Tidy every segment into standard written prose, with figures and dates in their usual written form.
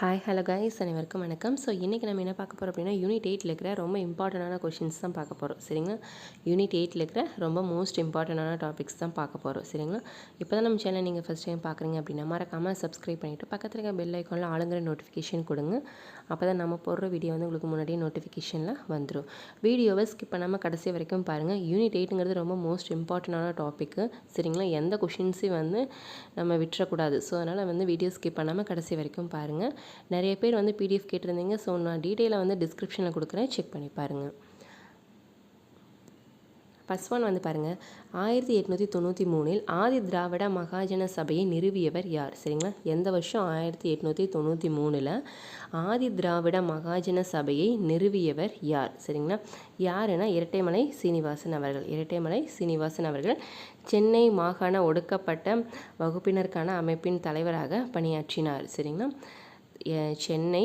Hi hello guys அனைவருக்கும் வணக்கம். So இன்றைக்கி நம்ம என்ன பார்க்க போகிறோம் அப்படின்னா யூனிட் 8 இருக்கிற ரொம்ப இம்பார்ட்டண்டான கொஷின்ஸ் தான் பார்க்க போகிறோம். சரிங்களா, யூனிட் 8 இருக்கிற ரொம்ப மோஸ்ட் இம்பார்ட்டண்டான டாபிக்ஸ் தான் பார்க்க போகிறோம். சரிங்களா, இப்போ தான் நம்ம சேனல் நீங்கள் ஃபஸ்ட் டைம் பார்க்குறீங்க அப்படின்னா மறக்காமல் சப்ஸ்கிரைப் பண்ணிவிட்டு பக்கத்தில் இருக்க பெல் ஐக்கானில் ஆளுங்கிற நோட்டிஃபிகேஷன் கொடுங்க. அப்போ தான் நம்ம போடுற வீடியோ வந்து உங்களுக்கு முன்னாடியே நோட்டிஃபிகேஷனில் வந்துடும். வீடியோவை ஸ்கிப் பண்ணாமல் கடைசி வரைக்கும் பாருங்கள். யூனிட் 8ங்கிறது ரொம்ப மோஸ்ட் இம்பார்ட்டண்டான டாப்பிக்கு. சரிங்களா, எந்த கொஷின்ஸையும் வந்து நம்ம விட்டுறக்கூடாது. ஸோ அதனால் வந்து வீடியோ ஸ்கிப் பண்ணாமல் கடைசி வரைக்கும் பாருங்கள். நிறைய பேர் வந்து பிடிஎஃப் கேட்டிருந்தீங்க. ஸோ நான் டீட்டெயிலாக வந்து டிஸ்கிரிப்ஷனில் கொடுக்குறேன், செக் பண்ணி பாருங்கள். ஃபர்ஸ்ட் ஒன் வந்து பாருங்கள், 1893 ஆதி திராவிட மகாஜன சபையை நிறுவியவர் யார்? சரிங்களா, எந்த வருஷம்? 1893 ஆதி திராவிட மகாஜன சபையை நிறுவியவர் யார்? சரிங்களா, யாருன்னா இரட்டைமலை சீனிவாசன் அவர்கள். இரட்டைமலை சீனிவாசன் அவர்கள் சென்னை மாகாண ஒடுக்கப்பட்ட வகுப்பினருக்கான அமைப்பின் தலைவராக பணியாற்றினார். சரிங்களா, சென்னை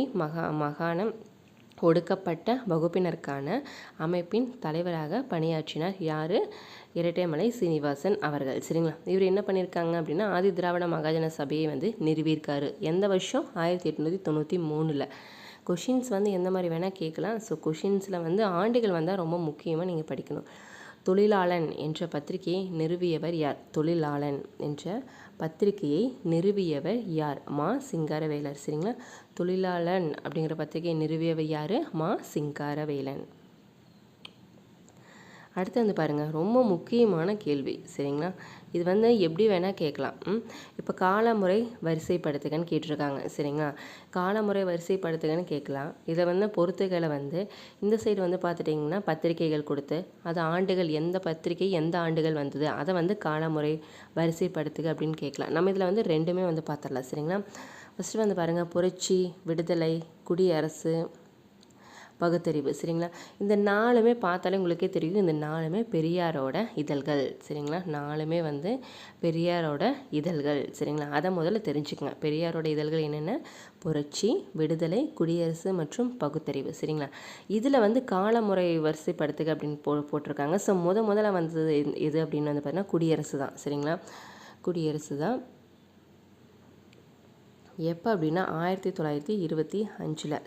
மாகாணம் ஒடுக்கப்பட்ட வகுப்பினருக்கான அமைப்பின் தலைவராக பணியாற்றினார். யார்? இரட்டைமலை சீனிவாசன் அவர்கள். சரிங்களா, இவர் என்ன பண்ணியிருக்காங்க அப்படின்னா ஆதி திராவிட மகாஜன சபையை வந்து நிறுவியிருக்காரு. எந்த வருஷம்? 1893. கொஷின்ஸ் வந்து எந்த மாதிரி வேணால் கேட்கலாம். ஸோ கொஷின்ஸில் வந்து ஆண்டுகள் வந்தால் ரொம்ப முக்கியமாக நீங்கள் படிக்கணும். தொழிலாளன் என்ற பத்திரிகையை நிறுவியவர் யார்? தொழிலாளன் என்ற பத்திரிகையை நிறுவியவர் யார்? மா சிங்காரவேலர். சரிங்களா, தொழிலாளன் அப்படிங்கிற பத்திரிகையை நிறுவியவர் யார்? மா சிங்காரவேலன். அடுத்து வந்து பாருங்கள், ரொம்ப முக்கியமான கேள்வி. சரிங்களா, இது வந்து எப்படி வேணால் கேட்கலாம். இப்போ காலமுறை வரிசைப்படுத்துகன்னு கேட்டிருக்காங்க. சரிங்களா, காலமுறை வரிசைப்படுத்துகன்னு கேட்கலாம். இதை வந்து பொறுத்துகளை வந்து இந்த சைடு வந்து பார்த்துட்டிங்கன்னா பத்திரிகைகள் கொடுத்து அது ஆண்டுகள், எந்த பத்திரிகை எந்த ஆண்டுகள் வந்தது அதை வந்து காலமுறை வரிசைப்படுத்துக அப்படின்னு கேட்கலாம். நம்ம இதில் வந்து ரெண்டுமே வந்து பார்த்துடலாம். சரிங்களா, ஃபஸ்ட்டு வந்து பாருங்கள், புரட்சி, விடுதலை, குடியரசு, பகுத்தறிவு. சரிங்களா, இந்த நாலுமே பார்த்தாலே உங்களுக்கே தெரியும், இந்த நாலுமே பெரியாரோட இதழ்கள். சரிங்களா, நாலுமே வந்து பெரியாரோட இதழ்கள். சரிங்களா, அதை முதல்ல தெரிஞ்சுக்கங்க. பெரியாரோட இதழ்கள் என்னென்ன? புரட்சி, விடுதலை, குடியரசு மற்றும் பகுத்தறிவு. சரிங்களா, இதில் வந்து காலமுறை வரிசைப்படுத்துக அப்படின்னு போட்டிருக்காங்க. ஸோ முதல்ல வந்தது எது அப்படின்னு வந்து பார்த்தீங்கன்னா குடியரசு தான். சரிங்களா, குடியரசு தான். எப்போ அப்படின்னா 1925.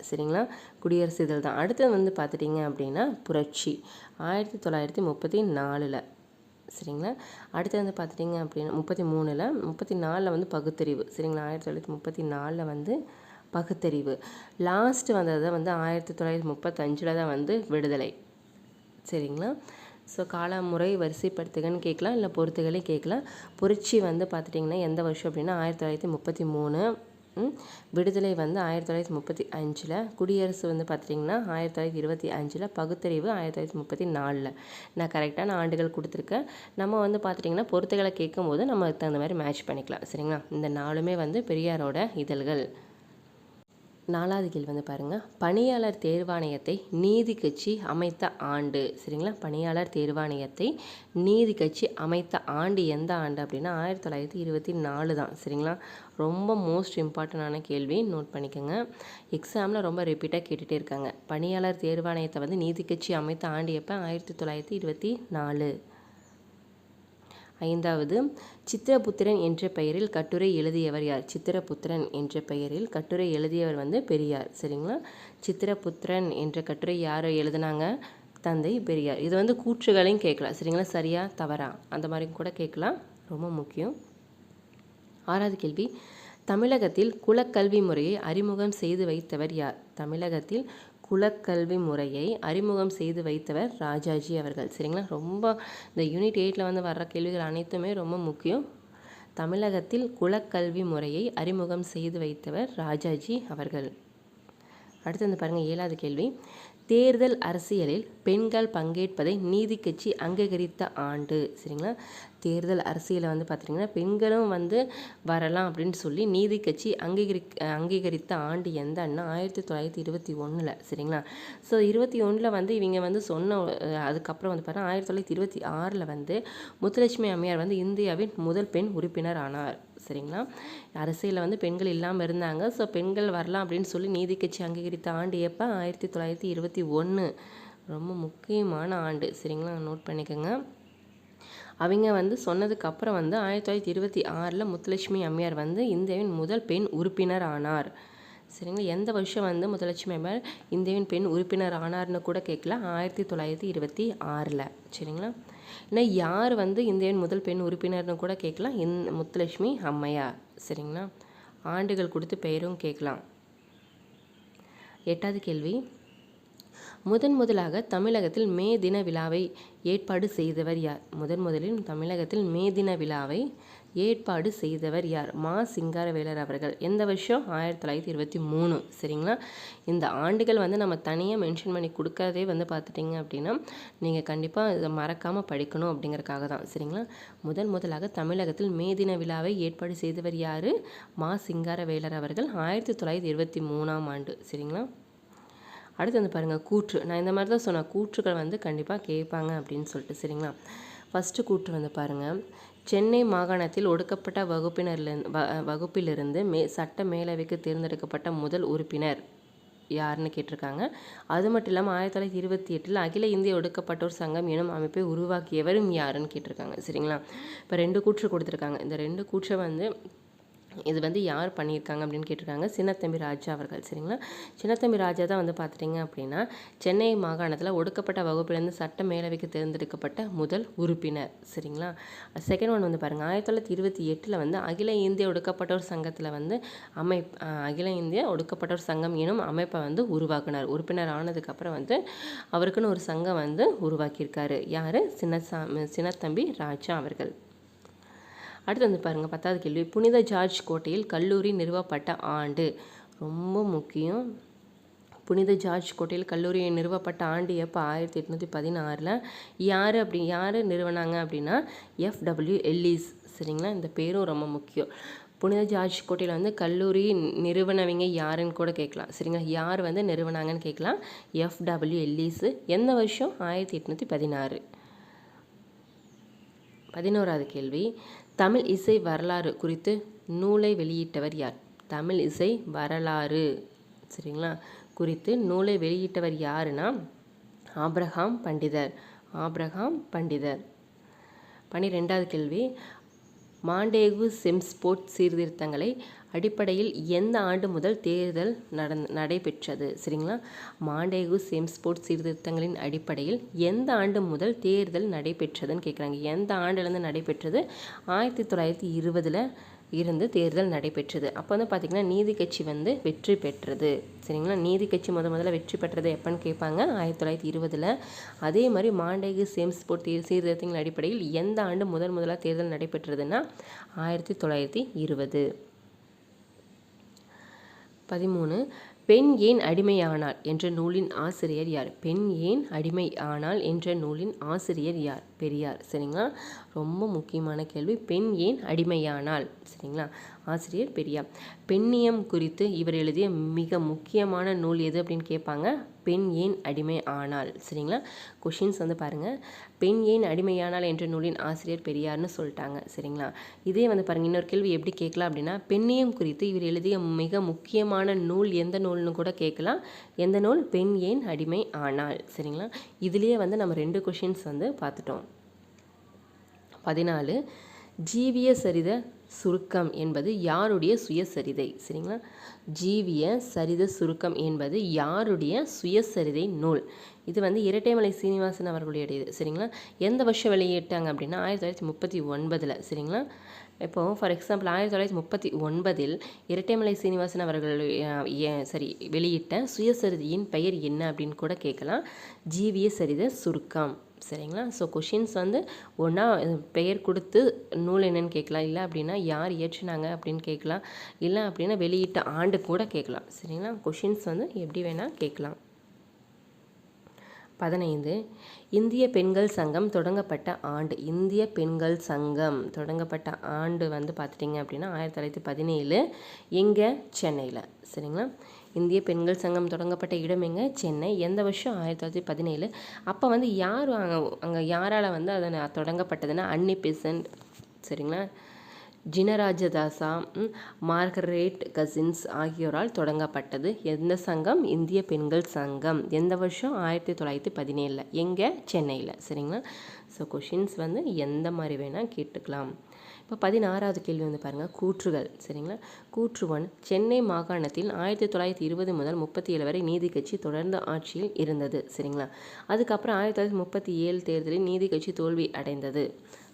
சரிங்களா, குடியரசு இதழ் தான். அடுத்தது வந்து பார்த்துட்டிங்க அப்படின்னா புரட்சி 1934. சரிங்களா, அடுத்து வந்து பார்த்துட்டிங்க அப்படின்னா 34 வந்து பகுத்தறிவு. சரிங்களா, 1934 வந்து பகுத்தறிவு. லாஸ்ட்டு வந்தது வந்து 1935 தான் வந்து விடுதலை. சரிங்களா, ஸோ காலமுறை வரிசைப்படுத்துகன்னு கேட்கலாம், இல்லை பொறுத்துகளே கேட்கலாம். புரட்சி வந்து பார்த்துட்டிங்கன்னா எந்த வருஷம் அப்படின்னா 1933. விடுதலை வந்து 1935. குடியரசு வந்து பார்த்துட்டிங்கன்னா 1925. பகுத்தறிவு 1934. நான் கரெக்டான ஆண்டுகள் கொடுத்துருக்கேன். நம்ம வந்து பார்த்துட்டிங்கன்னா பொறுத்துகளை கேட்கும்போது நம்ம தகுந்த மாதிரி மேட்ச் பண்ணிக்கலாம். சரிங்களா, இந்த நாலுமே வந்து பெரியாரோட இதழ்கள். 4வது கேள்வி வந்து பாருங்கள், பணியாளர் தேர்வாணையத்தை நீதி கட்சி அமைத்த ஆண்டு. சரிங்களா, பணியாளர் தேர்வாணையத்தை நீதி கட்சி அமைத்த ஆண்டு எந்த ஆண்டு அப்படின்னா 1924 தான். சரிங்களா, ரொம்ப மோஸ்ட் இம்பார்ட்டண்டான கேள்வி, நோட் பண்ணிக்கோங்க. எக்ஸாமில் ரொம்ப ரிப்பீட்டாக கேட்டுகிட்டே இருக்காங்க. பணியாளர் தேர்வாணையத்தை வந்து நீதி கட்சி அமைத்த ஆண்டு எப்போ? 1924. 5வது, சித்திரபுத்திரன் என்ற பெயரில் கட்டுரை எழுதியவர் யார்? சித்திரபுத்திரன் என்ற பெயரில் கட்டுரை எழுதியவர் வந்து பெரியார். சரிங்களா, சித்திரபுத்திரன் என்ற கட்டுரை யார் எழுதுனாங்க? தந்தை பெரியார். இது வந்து கூற்றுகளையும் கேட்கலாம். சரிங்களா, சரியா தவறா அந்த மாதிரி கூட கேட்கலாம், ரொம்ப முக்கியம். 6வது கேள்வி, தமிழகத்தில் குலக்கல்வி முறையை அறிமுகம் செய்து வைத்தவர் யார்? தமிழகத்தில் குலக்கல்வி முறையை அறிமுகம் செய்து வைத்தவர் ராஜாஜி அவர்கள். சரிங்களா, ரொம்ப இந்த யூனிட் 8 வந்து வர்ற கேள்விகள் அனைத்துமே ரொம்ப முக்கியம். தமிழகத்தில் குலக்கல்வி முறையை அறிமுகம் செய்து வைத்தவர் ராஜாஜி அவர்கள். அடுத்து வந்து பாருங்கள், 7வது கேள்வி, தேர்தல் அரசியலில் பெண்கள் பங்கேற்பதை நீதி கட்சி அங்கீகரித்த ஆண்டு. சரிங்களா, தேர்தல் அரசியலை வந்து பார்த்திங்கன்னா பெண்களும் வந்து வரலாம் அப்படின்னு சொல்லி நீதி கட்சி அங்கீகரித்த ஆண்டு எந்தன்னா 1921. சரிங்களா, ஸோ 21 வந்து இவங்க வந்து சொன்ன அதுக்கப்புறம் வந்து பாருங்கள் 1926 வந்து முத்துலட்சுமி அம்மையார் வந்து இந்தியாவின் முதல் பெண் உறுப்பினர் ஆனார். சரிங்களா, அரசியலில் வந்து பெண்கள் இல்லாமல் இருந்தாங்க. ஸோ பெண்கள் வரலாம் அப்படின்னு சொல்லி நீதி கட்சி அங்கீகரித்த ஆண்டு எப்போ? 1921. ரொம்ப முக்கியமான ஆண்டு. சரிங்களா, நோட் பண்ணிக்கோங்க. அவங்க வந்து சொன்னதுக்கப்புறம் வந்து 1926 முத்துலட்சுமி அம்மையார் வந்து இந்தியாவின் முதல் பெண் உறுப்பினர் ஆனார். சரிங்களா. எந்த வருஷம் வந்து முத்துலட்சுமி அம்மையார் இந்தியாவின் பெண் உறுப்பினர் ஆனார்னு கூட கேட்கலாம். 1926. சரிங்களா. ஏன்னா யார் வந்து இந்தியாவின் முதல் பெண் உறுப்பினர்னு கூட கேட்கலாம். முத்துலட்சுமி அம்மையார். சரிங்களா. ஆண்டுகள் கொடுத்து பெயரும் கேட்கலாம். 8வது கேள்வி, முதலாக தமிழகத்தில் மே தின விழாவை ஏற்பாடு செய்தவர் யார்? முதலில் தமிழகத்தில் மே தின விழாவை ஏற்பாடு செய்தவர் யார்? மா. சிங்காரவேலர் அவர்கள். எந்த வருஷம்? 1923. சரிங்களா. இந்த ஆண்டுகள் வந்து நம்ம தனியாக மென்ஷன் பண்ணி கொடுக்கறதே வந்து பார்த்துட்டிங்க அப்படின்னா நீங்கள் கண்டிப்பாக இதை மறக்காமல் படிக்கணும் அப்படிங்கிறக்காக தான். சரிங்களா. முதலாக தமிழகத்தில் மே தின விழாவை ஏற்பாடு செய்தவர் யார்? மா. சிங்காரவேலர் அவர்கள். 1923ஆம் ஆண்டு. சரிங்களா. அடுத்து வந்து பாருங்கள், கூற்று. நான் இந்த மாதிரி தான் சொன்னேன், கூற்றுகள் வந்து கண்டிப்பாக கேட்பாங்க அப்படின்னு சொல்லிட்டு. சரிங்களா. ஃபஸ்ட்டு கூற்று வந்து பாருங்கள், சென்னை மாகாணத்தில் ஒடுக்கப்பட்ட வகுப்பிலிருந்து சட்ட மேலவைக்கு தேர்ந்தெடுக்கப்பட்ட முதல் உறுப்பினர் யாருன்னு கேட்டிருக்காங்க. அது மட்டும் இல்லாமல் 1928 அகில இந்திய ஒடுக்கப்பட்டோர் சங்கம் எனும் அமைப்பை உருவாக்கியவரும் யாருன்னு கேட்டிருக்காங்க. சரிங்களா. இப்போ 2 கூற்று கொடுத்துருக்காங்க. இந்த 2 கூற்றை வந்து இது வந்து யார் பண்ணியிருக்காங்க அப்படின்னு கேட்டிருக்காங்க. சின்னத்தம்பி ராஜா அவர்கள். சரிங்களா. சின்னத்தம்பி ராஜா தான் வந்து பார்த்துட்டிங்க அப்படின்னா சென்னை மாகாணத்தில் ஒடுக்கப்பட்ட வகுப்பிலிருந்து சட்ட மேலவைக்கு தேர்ந்தெடுக்கப்பட்ட முதல் உறுப்பினர். சரிங்களா. செகண்ட் ஒன் வந்து பாருங்கள், 1928 வந்து அகில இந்திய ஒடுக்கப்பட்டோர் சங்கத்தில் வந்து அகில இந்திய ஒடுக்கப்பட்டோர் சங்கம் எனும் அமைப்பை வந்து உருவாக்குனார். உறுப்பினர் ஆனதுக்கப்புறம் வந்து அவருக்குன்னு ஒரு சங்கம் வந்து உருவாக்கியிருக்காரு. யார்? சின்னத்தம்பி ராஜா அவர்கள். அடுத்து வந்து பாருங்கள், 10வது கேள்வி, புனித ஜார்ஜ் கோட்டையில் கல்லூரி நிறுவப்பட்ட ஆண்டு. ரொம்ப முக்கியம். புனித ஜார்ஜ் கோட்டையில் கல்லூரி நிறுவப்பட்ட ஆண்டு எப்போ? 1816. யார் நிறுவனாங்க அப்படின்னா FW எல்லிஸ். சரிங்களா. இந்த பேரும் ரொம்ப முக்கியம். புனித ஜார்ஜ் கோட்டையில் வந்து கல்லூரி நிறுவனவங்க யாருன்னு கூட கேட்கலாம். சரிங்களா. யார் வந்து நிறுவனாங்கன்னு கேட்கலாம். FW Ellis. எந்த வருஷம்? 1816. 11வது கேள்வி, தமிழ் இசை வரலாறு குறித்து நூலை வெளியிட்டவர் யார்? தமிழ் இசை வரலாறு, சரிங்களா, குறித்து நூலை வெளியிட்டவர் யாருன்னா ஆப்ரஹாம் பண்டிதர். 12வது கேள்வி, மாண்டேகு செம்ஸ்போர்ட் சீர்திருத்தங்களை அடிப்படையில் எந்த ஆண்டு முதல் தேர்தல் நடைபெற்றது? சரிங்களா. மாண்டேகு செம்ஸ்போர்ட் சீர்திருத்தங்களின் அடிப்படையில் எந்த ஆண்டு முதல் தேர்தல் நடைபெற்றதுன்னு கேட்குறாங்க. எந்த ஆண்டுலேருந்து நடைபெற்றது? 1920 இருந்து தேர்தல் நடைபெற்றது. அப்போ வந்து பார்த்திங்கன்னா நீதி கட்சி வந்து வெற்றி பெற்றது. சரிங்களா. நீதி கட்சி முதல்ல வெற்றி பெற்றது எப்போன்னு கேட்பாங்க. 1920. அதே மாதிரி மாண்டேகு செம்ஸ்போர்ட் சீர்திருத்தங்களின் அடிப்படையில் எந்த ஆண்டு முதலாக தேர்தல் நடைபெற்றதுன்னா 1920. 13, பெண் ஏன் அடிமையானாள் என்ற நூலின் ஆசிரியர் யார்? பெண் ஏன் அடிமை ஆனாள் என்ற நூலின் ஆசிரியர் யார்? பெரியார். சரிங்களா. ரொம்ப முக்கியமான கேள்வி. பெண் ஏன் அடிமையானாள்? சரிங்களா. ஆசிரியர் பெரியார். பெண்ணியம் குறித்து இவர் எழுதிய மிக முக்கியமான நூல் எது அப்படின்னு கேட்பாங்க. பெண் ஏன் அடிமை ஆனாள். சரிங்களா. கொஷின்ஸ் வந்து பாருங்கள், பெண் ஏன் அடிமையானாள் என்ற நூலின் ஆசிரியர் பெரியார்னு சொல்லிட்டாங்க. சரிங்களா. இதே வந்து பாருங்கள், இன்னொரு கேள்வி எப்படி கேட்கலாம் அப்படின்னா, பெண்ணியம் குறித்து இவர் எழுதிய மிக முக்கியமான நூல் எந்த நூல்னு கூட கேட்கலாம். எந்த நூல்? பெண் ஏன் அடிமை ஆனாள். சரிங்களா. இதுலேயே வந்து நம்ம 2 கொஷின்ஸ் வந்து பார்த்துட்டோம். 14, ஜீவிய சரித சுருக்கம் என்பது யாருடைய சுயசரிதை? சரிங்களா. ஜீவிய சரித சுருக்கம் என்பது யாருடைய சுயசரிதை நூல்? இது வந்து இரட்டைமலை சீனிவாசன் அவர்களுடையது. சரிங்களா. எந்த வருஷம் வெளியிட்டாங்க அப்படின்னா 1939. சரிங்களா. இப்போது ஃபார் எக்ஸாம்பிள் 1939 இரட்டைமலை சீனிவாசன் அவர்கள் வெளியிட்ட சுயசரிதையின் பெயர் என்ன அப்படின்னு கூட கேட்கலாம். ஜீவிய சரித சுருக்கம். சரிங்களா. ஸோ கொஷின்ஸ் வந்து ஒன்றா பெயர் கொடுத்து நூல் என்னன்னு கேட்கலாம், இல்லை அப்படின்னா யார் இயற்றினாங்க அப்படின்னு கேட்கலாம், இல்லை அப்படின்னா வெளியிட்ட ஆண்டு கூட கேட்கலாம். சரிங்களா. கொஷின்ஸ் வந்து எப்படி வேணால் கேட்கலாம். 15, இந்திய பெண்கள் சங்கம் தொடங்கப்பட்ட ஆண்டு. இந்திய பெண்கள் சங்கம் தொடங்கப்பட்ட ஆண்டு வந்து பார்த்துட்டிங்க அப்படின்னா 1917. எங்கே? சென்னையில். சரிங்களா. இந்திய பெண்கள் சங்கம் தொடங்கப்பட்ட இடம் எங்கே? சென்னை. எந்த வருஷம்? 1917. அப்போ வந்து யார் அங்கே யாரால் வந்து அதை தொடங்கப்பட்டதுன்னா அன்னி பெசன்ட். சரிங்களா. ஜினராஜதாசா, மார்கரெட் கசின்ஸ் ஆகியோரால் தொடங்கப்பட்டது. எந்த சங்கம்? இந்திய பெண்கள் சங்கம். எந்த வருஷம்? 1917. எங்கே? சென்னையில். சரிங்களா. ஸோ கொஷின்ஸ் வந்து எந்த மாதிரி வேணால் கேட்டுக்கலாம். இப்போ 16வது கேள்வி வந்து பாருங்கள், கூற்றுகள். சரிங்களா? கூற்று 1, சென்னை மாகாணத்தில் 1920 முதல் 37 வரை நீதி கட்சி தொடர்ந்து ஆட்சியில் இருந்தது. சரிங்களா? அதுக்கப்புறம் 1937 தேர்தலில் நீதி கட்சி தோல்வி அடைந்தது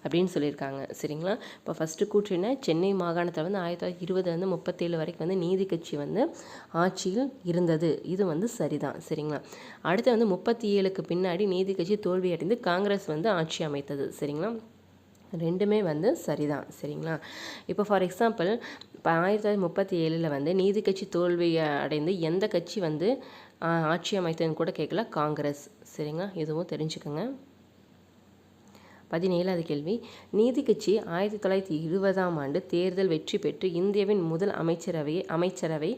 அப்படின்னு சொல்லியிருக்காங்க. சரிங்களா? இப்போ ஃபஸ்ட்டு கூற்று என்ன, சென்னை மாகாணத்தில் வந்து 1920 37 வரைக்கும் வந்து நீதி கட்சி வந்து ஆட்சியில் இருந்தது. இது வந்து சரிதான். சரிங்களா? அடுத்து வந்து 37க்கு பின்னாடி நீதி கட்சி தோல்வி அடைந்து காங்கிரஸ் வந்து ஆட்சி அமைத்தது. சரிங்களா? ரெண்டுமே வந்து சரிதான். சரிங்களா? இப்போ ஃபார் எக்ஸாம்பிள் இப்போ 1937 வந்து நீதி கட்சி தோல்வி அடைந்து எந்த கட்சி வந்து ஆட்சி அமைத்ததுன்னு கூட கேட்கல, காங்கிரஸ். சரிங்களா? இதுவும் தெரிஞ்சுக்கோங்க. 17வது கேள்வி, நீதி கட்சி 1920ஆம் ஆண்டு தேர்தல் வெற்றி பெற்று இந்தியாவின் முதல் அமைச்சரவை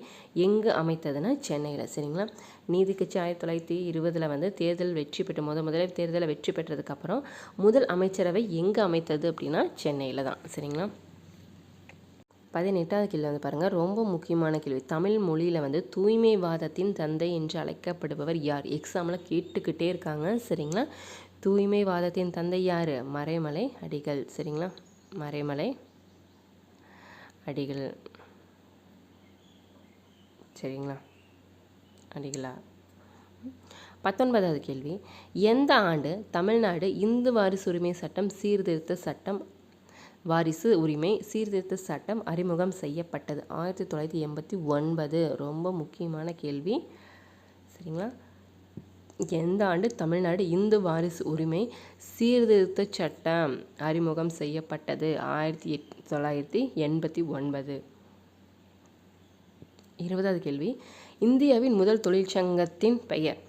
எங்கு அமைத்ததுன்னா சென்னையில். சரிங்களா? நீதி கட்சி 1920 வந்து தேர்தல் வெற்றி பெற்று முதல்ல தேர்தலை வெற்றி பெற்றதுக்கப்புறம் முதல் அமைச்சரவை எங்கே அமைத்தது அப்படின்னா சென்னையில் தான். சரிங்களா? 18வது கேள்வி வந்து பாருங்கள், ரொம்ப முக்கியமான கேள்வி. தமிழ் மொழியில் வந்து தூய்மைவாதத்தின் தந்தை என்று அழைக்கப்படுபவர் யார்? எக்ஸாமில் கேட்டுக்கிட்டே இருக்காங்க. சரிங்களா? தூய்மைவாதத்தின் தந்தை யார்? மறைமலை அடிகள். சரிங்களா? மறைமலை அடிகள். சரிங்களா? அடிகளா? 19வது கேள்வி, எந்த ஆண்டு தமிழ்நாடு இந்து வாரிசு உரிமை சட்டம் சீர்திருத்த சட்டம் அறிமுகம் செய்யப்பட்டது? 1989. ரொம்ப முக்கியமான கேள்வி. சரிங்களா? எந்த ஆண்டு தமிழ்நாடு இந்து வாரிசு உரிமை சீர்திருத்த சட்டம் அறிமுகம் செய்யப்பட்டது? 1989. 20வது கேள்வி, இந்தியாவின் முதல் தொழிற்சங்கத்தின் பெயர்?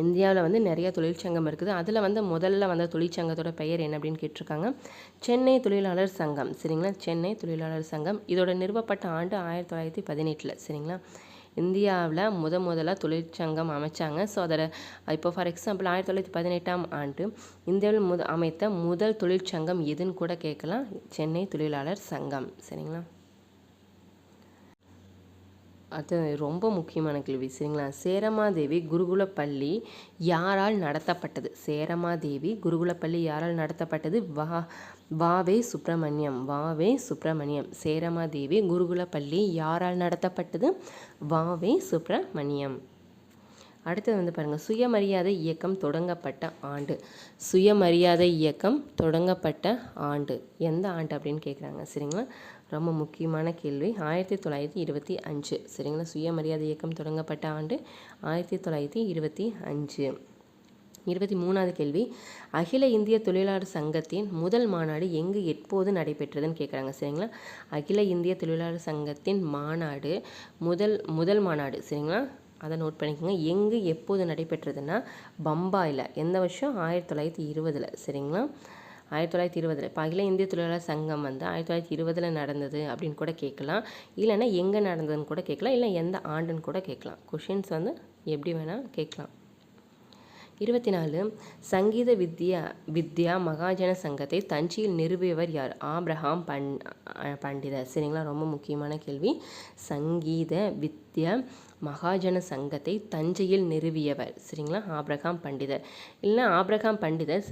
இந்தியாவில் வந்து நிறைய தொழிற்சங்கம் இருக்குது. அதில் வந்து முதல்ல வந்த தொழிற்சங்கத்தோட பெயர் என்ன அப்படின்னு கேட்டிருக்காங்க. சென்னை தொழிலாளர் சங்கம். சரிங்களா? சென்னை தொழிலாளர் சங்கம். இதோட நிறுவப்பட்ட ஆண்டு 1918. சரிங்களா? இந்தியாவில் முதலாக தொழிற்சங்கம் அமைச்சாங்க. ஸோ அதில் இப்போ ஃபார் எக்ஸாம்பிள் 1918ஆம் ஆண்டு இந்தியாவில் அமைத்த முதல் தொழிற்சங்கம் எதுன்னு கூட கேட்கலாம், சென்னை தொழிலாளர் சங்கம். சரிங்களா? அது ரொம்ப முக்கியமான கேள்வி. சரிங்களா? சேரமாதேவி குருகுல பள்ளி யாரால் நடத்தப்பட்டது? சேரமாதேவி குருகுல பள்ளி யாரால் நடத்தப்பட்டது? வாவே சுப்பிரமணியம். சேரமாதேவி குருகுல பள்ளி யாரால் நடத்தப்பட்டது? வாவே சுப்பிரமணியம். அடுத்தது வந்து பாருங்கள், சுயமரியாதை இயக்கம் தொடங்கப்பட்ட ஆண்டு. சுயமரியாதை இயக்கம் தொடங்கப்பட்ட ஆண்டு எந்த ஆண்டு அப்படின்னு கேட்குறாங்க. சரிங்களா? ரொம்ப முக்கியமான கேள்வி. 1925. சரிங்களா? சுயமரியாதை இயக்கம் தொடங்கப்பட்ட ஆண்டு 1925. 23வது கேள்வி, அகில இந்திய தொழிலாளர் சங்கத்தின் முதல் மாநாடு எங்கு எப்போது நடைபெற்றதுன்னு கேட்குறாங்க. சரிங்களா? அகில இந்திய தொழிலாளர் சங்கத்தின் மாநாடு முதல் மாநாடு. சரிங்களா? அதை நோட் பண்ணிக்கோங்க. எங்கு எப்போது நடைபெற்றதுன்னா பம்பாயில். எந்த வருஷம்? 1920. சரிங்களா? 1920. இப்போ அகில இந்திய தொழிலாளர் சங்கம் வந்து 1920 நடந்தது அப்படின்னு கூட கேட்கலாம். இல்லைன்னா எங்கே நடந்ததுன்னு கூட கேட்கலாம். இல்லை எந்த ஆண்டுன்னு கூட கேட்கலாம். கொஷின்ஸ் வந்து எப்படி வேணால் கேட்கலாம். 24, சங்கீத வித்யா மகாஜன சங்கத்தை தஞ்சையில் நிறுவியவர் யார்? ஆப்ரஹாம் பண்டிதர். சரிங்களா? ரொம்ப முக்கியமான கேள்வி. சங்கீத வித்யா மகாஜன சங்கத்தை தஞ்சையில் நிறுவியவர். சரிங்களா? ஆப்ரஹாம் பண்டிதர். இல்லைன்னா ஆப்ரஹாம் பண்டிதர்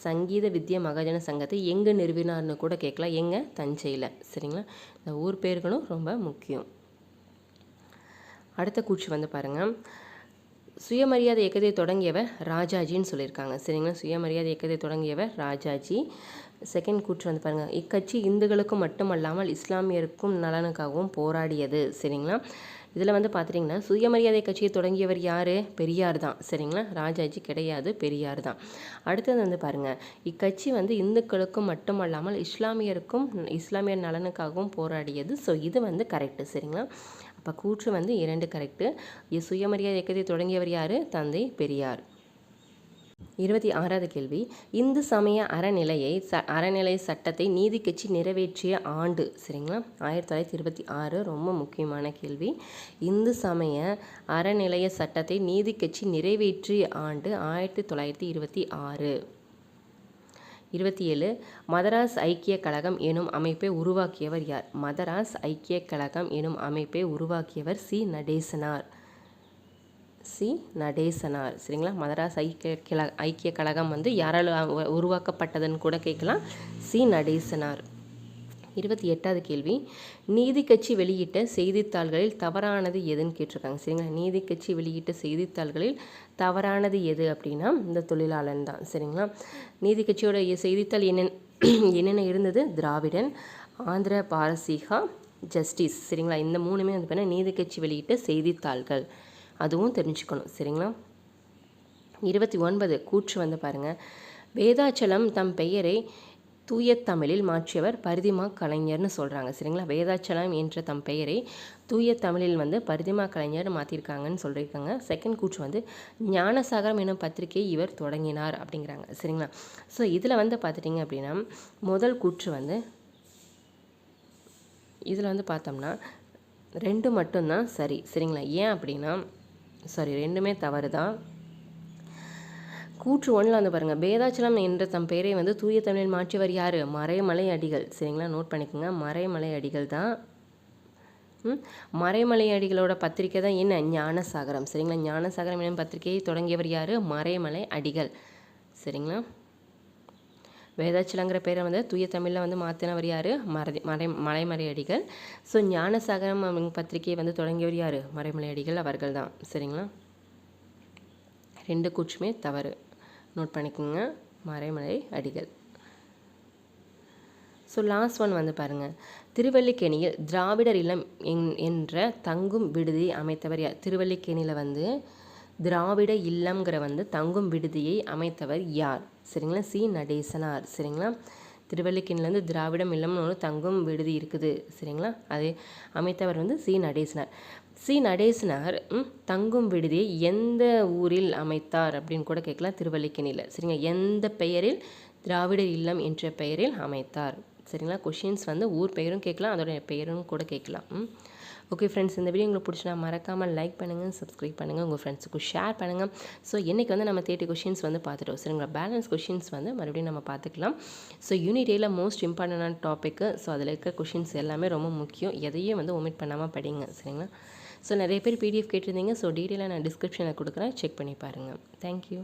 சங்கீத வித்யா மகாஜன சங்கத்தை எங்கே நிறுவினார்னு கூட கேட்கலாம். எங்கே? தஞ்சையில். சரிங்களா? இந்த ஊர் பேர்களும் ரொம்ப முக்கியம். அடுத்த கூற்று வந்து பாருங்கள், சுயமரியாதை இயக்கத்தை தொடங்கியவர் ராஜாஜின்னு சொல்லியிருக்காங்க. சரிங்களா? சுயமரியாதை இயக்கத்தை தொடங்கியவர் ராஜாஜி. செகண்ட் கூற்று வந்து பாருங்கள், இக்கட்சி இந்துக்களுக்கும் மட்டுமல்லாமல் இஸ்லாமியருக்கும் நலனுக்காகவும் போராடியது. சரிங்களா? இதில் வந்து பார்த்துட்டிங்கன்னா சுயமரியாதை கட்சியை தொடங்கியவர் யார்? பெரியார் தான். சரிங்களா? ராஜாஜி கிடையாது, பெரியார் தான். அடுத்தது வந்து பாருங்கள், இக்கட்சி வந்து இந்துக்களுக்கும் மட்டுமல்லாமல் இஸ்லாமியர் நலனுக்காகவும் போராடியது. ஸோ இது வந்து கரெக்டு. சரிங்களா? அப்போ கூற்று வந்து 2 கரெக்டு. சுயமரியாதை இயக்கத்தை தொடங்கியவர் யார்? தந்தை பெரியார். 26வது கேள்வி, இந்து சமய அறநிலை சட்டத்தை நீதி கட்சி நிறைவேற்றிய ஆண்டு. சரிங்களா? 1926. ரொம்ப முக்கியமான கேள்வி. இந்து சமய அறநிலைய சட்டத்தை நீதி கட்சி நிறைவேற்றிய ஆண்டு 1926. 27, மதராஸ் ஐக்கிய கழகம் எனும் அமைப்பை உருவாக்கியவர் யார்? மதராஸ் ஐக்கிய கழகம் எனும் அமைப்பை உருவாக்கியவர் சி. நடேசனார். சரிங்களா? மதராஸ் ஐக்கிய கழகம் வந்து யாரால் உருவாக்கப்பட்டதுன்னு கூட கேட்கலாம். சி. நடேசனார். 28வது கேள்வி, நீதி கட்சி வெளியிட்ட செய்தித்தாள்களில் தவறானது எதுன்னு கேட்டிருக்காங்க. சரிங்களா, நீதி கட்சி வெளியிட்ட செய்தித்தாள்களில் தவறானது எது அப்படின்னா இந்த தொழிலாளன் தான். சரிங்களா, நீதி கட்சியோட செய்தித்தாள் என்னென்ன இருந்தது? திராவிடன், ஆந்திர பாரசீகா, ஜஸ்டிஸ். சரிங்களா, இந்த 3மே வந்து பார்த்தீங்கன்னா நீதி கட்சி வெளியிட்ட செய்தித்தாள்கள், அதுவும் தெரிஞ்சுக்கணும். சரிங்களா. 29 கூற்று வந்து பாருங்கள், வேதாச்சலம் தம் பெயரை தூய தமிழில் மாற்றியவர் பரிதிமா கலைஞர்னு சொல்கிறாங்க. சரிங்களா, வேதாச்சலம் என்ற தம் பெயரை தூய தமிழில் வந்து பரிதிமா கலைஞர் மாற்றிருக்காங்கன்னு சொல்லியிருக்காங்க. செகண்ட் கூற்று வந்து ஞானசாகரம் எனும் பத்திரிகையை இவர் தொடங்கினார் அப்படிங்கிறாங்க. சரிங்களா, ஸோ இதில் வந்து பார்த்துட்டிங்க அப்படின்னா முதல் கூற்று வந்து இதில் வந்து பார்த்தோம்னா 2 மட்டும்தான் சரி. சரிங்களா, ஏன் அப்படின்னா ரெண்டுமே தவறு தான். கூற்று 1ல் வந்து பாருங்கள், வேதாச்சலம் என்ற தம் பெயரை வந்து தூய தமிழில் மாற்றியவர் யார்? மறைமலை அடிகள். சரிங்களா, நோட் பண்ணிக்கோங்க, மறைமலை அடிகள் தான். மறைமலை அடிகளோட பத்திரிக்கை தான் என்ன? ஞானசாகரம். சரிங்களா, ஞானசாகரம் என்னும் பத்திரிகையை தொடங்கியவர் யார்? மறைமலை அடிகள். சரிங்களா, வேதாச்சலங்கிற பேரை வந்து தூய தமிழில் வந்து மாற்றினவர் யார்? மறைமலை அடிகள். ஸோ ஞானசாகரம் பத்திரிகையை வந்து தொடங்கியவர் யார்? மறைமலை அடிகள் அவர்கள் தான். சரிங்களா, 2 கூற்றுமே தவறு, நோட் பண்ணிக்கோங்க, Maraimalai Adigal. So last one வந்து பாருங்கள், திருவல்லிக்கேணியில் திராவிடர் இல்லம் என்ற தங்கும் விடுதியை அமைத்தவர் யார்? திருவல்லிக்கேணியில் வந்து திராவிட இல்லம்ங்கிற வந்து தங்கும் விடுதியை அமைத்தவர் யார்? சரிங்களா, சி நடேசனார். சரிங்களா, திருவல்லிக்கேணியில் வந்து திராவிடம் இல்லம்னு ஒரு தங்கும் விடுதி இருக்குது. சரிங்களா, அது அமைத்தவர் வந்து சி நடேசனார். சி நடேசனார் தங்கும் விடுதியை எந்த ஊரில் அமைத்தார் அப்படின்னு கூட கேட்கலாம், திருவல்லிக்கேணியில். சரிங்க, எந்த பெயரில்? திராவிடர் இல்லம் என்ற பெயரில் அமைத்தார். சரிங்களா, கொஷின்ஸ் வந்து ஊர் பெயரும் கேட்கலாம், அதோடைய பெயரும் கூட கேட்கலாம். ஓகே ஃப்ரெண்ட்ஸ், இந்த வீடியோ உங்களுக்கு பிடிச்சினா மறக்காமல் லைக் பண்ணுங்கள், சப்ஸ்கிரைப் பண்ணுங்கள், உங்கள் ஃப்ரெண்ட்ஸுக்கு ஷேர் பண்ணுங்கள். ஸோ இன்றைக்கி வந்து நம்ம 30 கொஷின்ஸ் வந்து பார்த்துட்டோம். சரிங்களா, பேலன்ஸ் கொஷின்ஸ் வந்து மறுபடியும் நம்ம பார்த்துக்கலாம். ஸோ யூனிட் ஏல மோஸ்ட் இம்பார்ட்டண்டான டாப்பிக்கு. ஸோ அதில் இருக்க கொஷின்ஸ் எல்லாமே ரொம்ப முக்கியம், எதையும் வந்து ஒமிட் பண்ணாமல் படிங்க. சரிங்களா, ஸோ நிறைய பேர் PDF கேட்டிருந்தீங்க. ஸோ டீட்டெயிலாக நான் டிஸ்கிரிப்ஷனில் கொடுக்குறேன், செக் பண்ணி பாருங்கள். தேங்க்யூ.